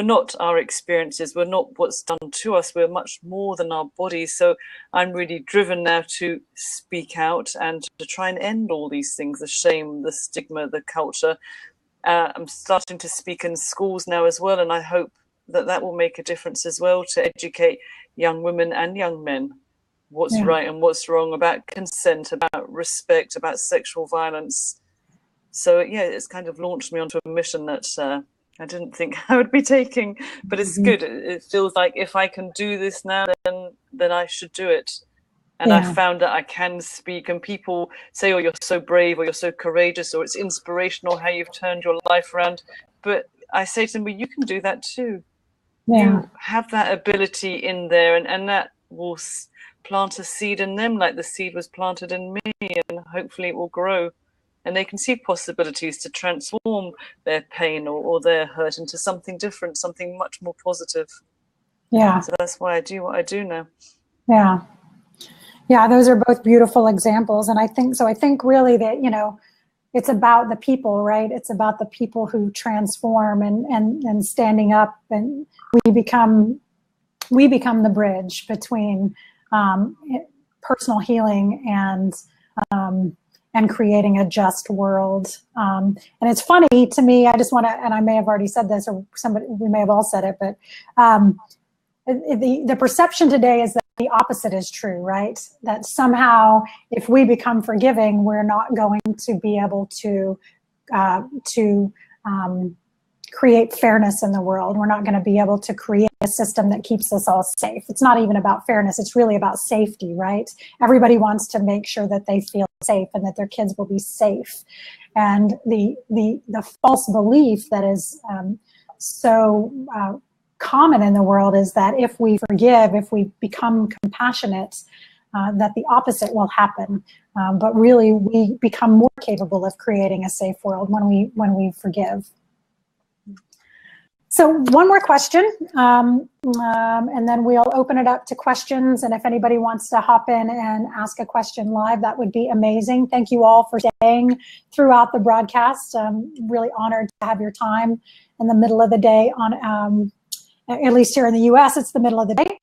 not our experiences. We're not what's done to us. We're much more than our bodies. So I'm really driven now to speak out and to try and end all these things, the shame, the stigma, the culture. I'm starting to speak in schools now as well, and I hope that that will make a difference as well, to educate young women and young men what's right and what's wrong about consent, about respect, about sexual violence. So yeah, it's kind of launched me onto a mission that I didn't think I would be taking, but it's good. It feels like if I can do this now, then I should do it. And I found that I can speak, and people say, oh, you're so brave, or you're so courageous, or it's inspirational how you've turned your life around. But I say to them, well, you can do that too. You have that ability in there, and that will plant a seed in them, like the seed was planted in me, and hopefully it will grow. And they can see possibilities to transform their pain or their hurt into something different, something much more positive. Yeah. So that's why I do what I do now. Yeah. Yeah, those are both beautiful examples. And I think really that, you know, it's about the people, right? It's about the people who transform and standing up, and we become the bridge between personal healing and creating a just world. And it's funny to me, I just want to, and I may have already said this, or we may have all said it, but the perception today is that the opposite is true, right? That somehow if we become forgiving, we're not going to be able to create fairness in the world. We're not going to be able to create a system that keeps us all safe. It's not even about fairness. It's really about safety, right? Everybody wants to make sure that they feel safe and that their kids will be safe. And the false belief that is so common in the world is that if we forgive, if we become compassionate, that the opposite will happen. But really, we become more capable of creating a safe world when we forgive. So one more question, and then we'll open it up to questions. And if anybody wants to hop in and ask a question live, that would be amazing. Thank you all for staying throughout the broadcast. I'm really honored to have your time in the middle of the day on, at least here in the US, it's the middle of the day.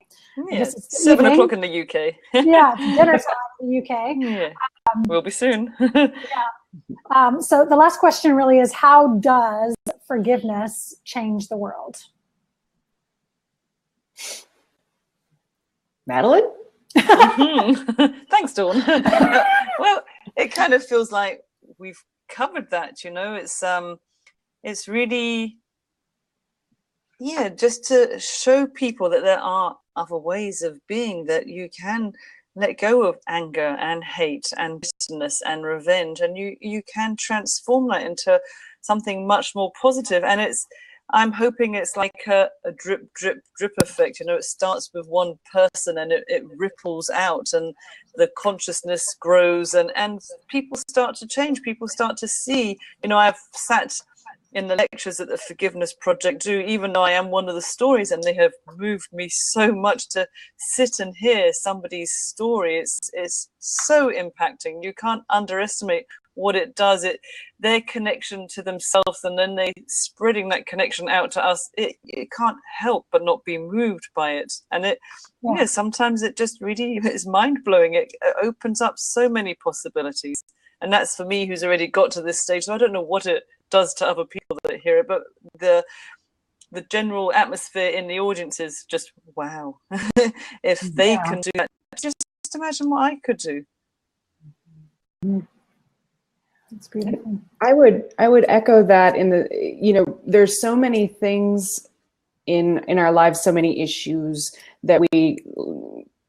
Yeah, it's 7 o'clock in the UK. Yeah, it's dinner time in the UK. Yeah, we'll be soon. Yeah. So the last question really is, how does forgiveness change the world? Madeline? Thanks, Dawn. Well, it kind of feels like we've covered that, you know. It's really, yeah, just to show people that there are other ways of being, that you can let go of anger and hate and bitterness and revenge, and you can transform that into something much more positive. And I'm hoping it's like a drip, drip, drip effect. You know, it starts with one person and it ripples out, and the consciousness grows, and people start to change. People start to see, you know, I've sat in the lectures that the Forgiveness Project do, even though I am one of the stories, and they have moved me so much to sit and hear somebody's story. It's so impacting. You can't underestimate what it does. Their connection to themselves, and then they spreading that connection out to us. It can't help but not be moved by it. And sometimes it just really is mind blowing. It opens up so many possibilities. And that's for me, who's already got to this stage. So I don't know what it does to other people that hear it, but the general atmosphere in the audience is just wow. If they can do that, just imagine what I could do. That's beautiful. I would echo that. In the, you know, there's so many things in our lives, so many issues that we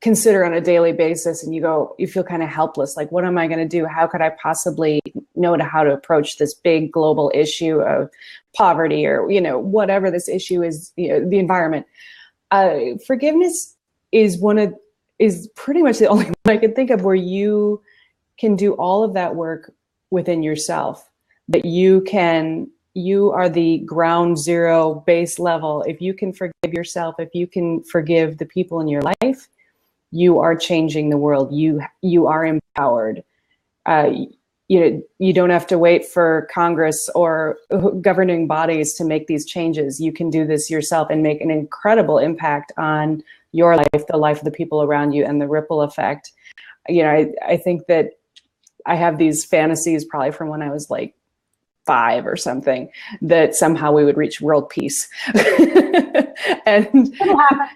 consider on a daily basis, and you feel kind of helpless. Like, what am I going to do? How could I possibly know how to approach this big global issue of poverty, or, you know, whatever this issue is, you know, the environment. Forgiveness is pretty much the only one I can think of where you can do all of that work within yourself. that you are the ground zero base level. If you can forgive yourself, if you can forgive the people in your life, you are changing the world. You are empowered. You don't have to wait for Congress or governing bodies to make these changes. You can do this yourself and make an incredible impact on your life, the life of the people around you, and the ripple effect. I think that I have these fantasies probably from when I was like 5 or something, that somehow we would reach world peace. And It'll happen.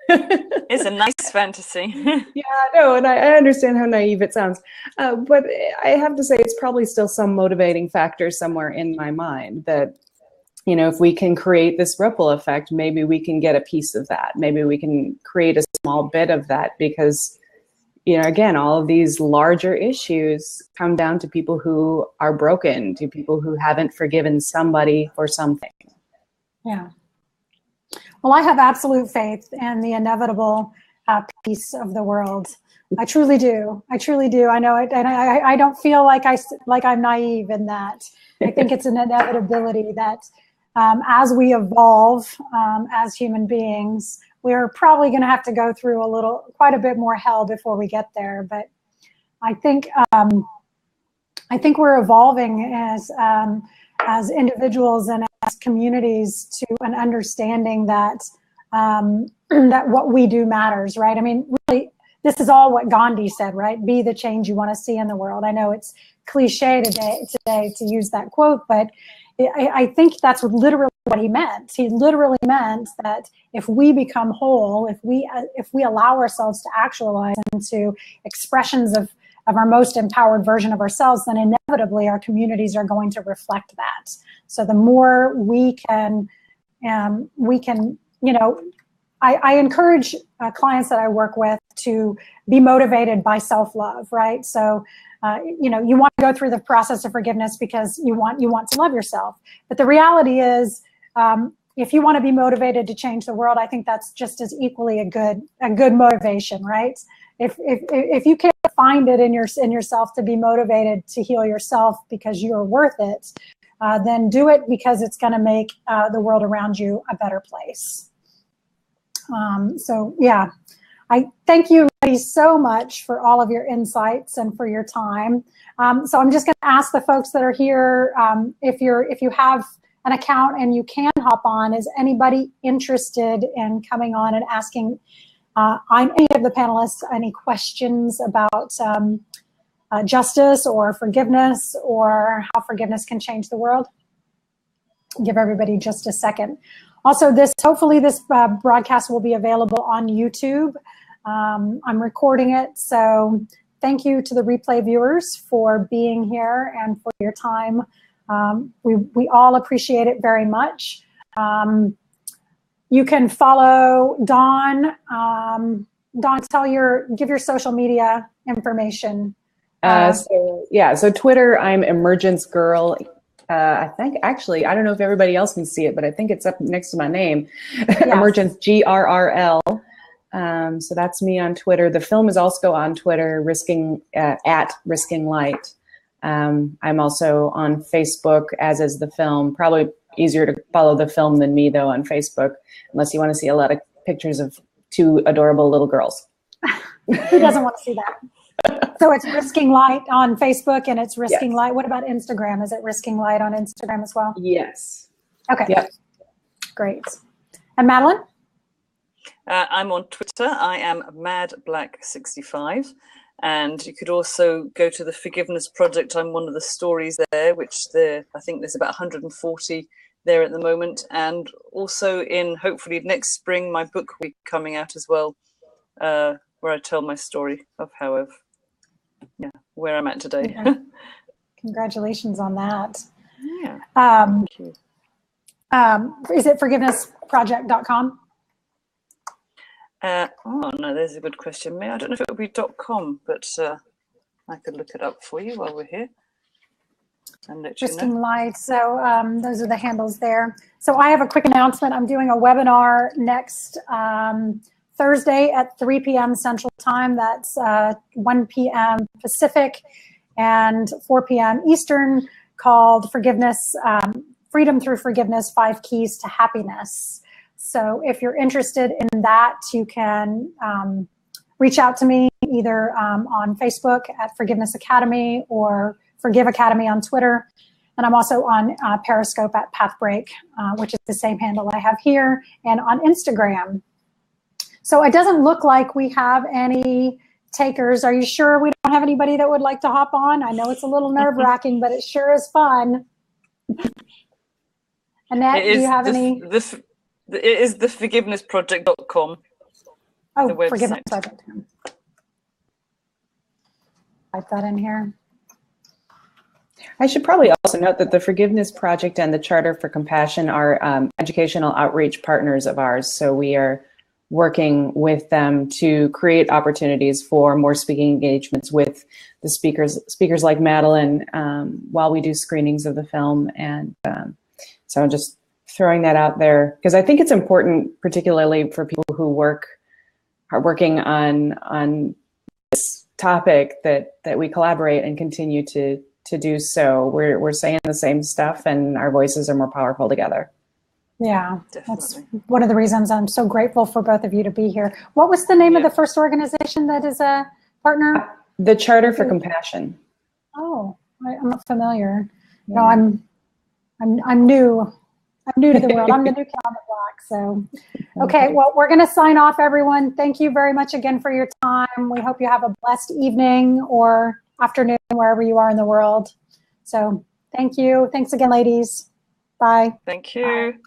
It's a nice fantasy. Yeah, no, and I understand how naive it sounds, but I have to say it's probably still some motivating factor somewhere in my mind that, if we can create this ripple effect, maybe we can get a piece of that. Maybe we can create a small bit of that, because, again, all of these larger issues come down to people who are broken, to people who haven't forgiven somebody for something. Yeah. Well, I have absolute faith in the inevitable peace of the world. I truly do. I truly do. I know it, and I don't feel like I'm naive in that. I think it's an inevitability that as we evolve as human beings, we're probably going to have to go through quite a bit more hell before we get there. But I think we're evolving as individuals and as communities to an understanding that that what we do matters, right? I mean, really, this is all what Gandhi said, right? Be the change you want to see in the world. I know it's cliche today to use that quote, but I think that's literally what he meant. He literally meant that if we become whole, if we allow ourselves to actualize into expressions of our most empowered version of ourselves, then inevitably our communities are going to reflect that. So the more we can, I encourage clients that I work with to be motivated by self-love, right? So, you want to go through the process of forgiveness because you want to love yourself. But the reality is, if you want to be motivated to change the world, I think that's just as equally a good motivation, right? If you can't find it in yourself to be motivated to heal yourself because you're worth it, then do it because it's going to make the world around you a better place. So yeah, I thank you ladies so much for all of your insights and for your time. So I'm just going to ask the folks that are here, if you have an account and you can hop on, is anybody interested in coming on and asking any of the panelists any questions about justice or forgiveness, or how forgiveness can change the world? Give everybody just a second. Also, hopefully this broadcast will be available on YouTube. I'm recording it, so thank you to the replay viewers for being here and for your time. We all appreciate it very much. You can follow Dawn. Dawn, give your social media information. So Twitter, I'm Emergence Girl. I think actually, I don't know if everybody else can see it, but I think it's up next to my name, yes. Emergence GRRL. So that's me on Twitter. The film is also on Twitter, at Risking Light. I'm also on Facebook, as is the film. Probably easier to follow the film than me, though, on Facebook, unless you want to see a lot of pictures of 2 adorable little girls. Who doesn't want to see that? So it's Risking Light on Facebook, and it's Risking Light. What about Instagram? Is it Risking Light on Instagram as well? Yes. Okay. Yep. Great. And Madeline? I'm on Twitter. I am MadBlack65. And you could also go to the Forgiveness Project. I'm one of the stories there, I think there's about 140 there at the moment. And also hopefully next spring, my book will be coming out as well, where I tell my story of where I'm at today. Okay. Congratulations on that. Yeah. Thank you. Is it forgivenessproject.com? Oh no, there's a good question. I don't know if it would be .com, but I could look it up for you while we're here. And let you know. Risking Light. So those are the handles there. So I have a quick announcement. I'm doing a webinar next Thursday at 3 p.m. Central Time. That's 1 p.m. Pacific and 4 p.m. Eastern, called Forgiveness, Freedom Through Forgiveness, 5 Keys to Happiness. So if you're interested in that, you can reach out to me either on Facebook at Forgiveness Academy or Forgive Academy on Twitter. And I'm also on Periscope at Pathbreak, which is the same handle I have here, and on Instagram. So it doesn't look like we have any takers. Are you sure we don't have anybody that would like to hop on? I know it's a little nerve-wracking, but it sure is fun. Annette, do you have any? It is theforgivenessproject.com. Oh, forgivenessproject.com. Type that in here. I should probably also note that the Forgiveness Project and the Charter for Compassion are educational outreach partners of ours. So we are working with them to create opportunities for more speaking engagements with the speakers like Madeline while we do screenings of the film. And so I'm just throwing that out there because I think it's important, particularly for people who are working on this topic, that we collaborate and continue to do so. We're saying the same stuff and our voices are more powerful together. Yeah, Definitely. That's one of the reasons I'm so grateful for both of you to be here. What was the name of the first organization that is a partner? The Charter for Compassion. Oh, I'm not familiar. Yeah. No, I'm new. I'm new to the world. I'm the new kid on the block. So, okay, well, we're going to sign off, everyone. Thank you very much again for your time. We hope you have a blessed evening or afternoon, wherever you are in the world. So thank you. Thanks again, ladies. Bye. Thank you. Bye.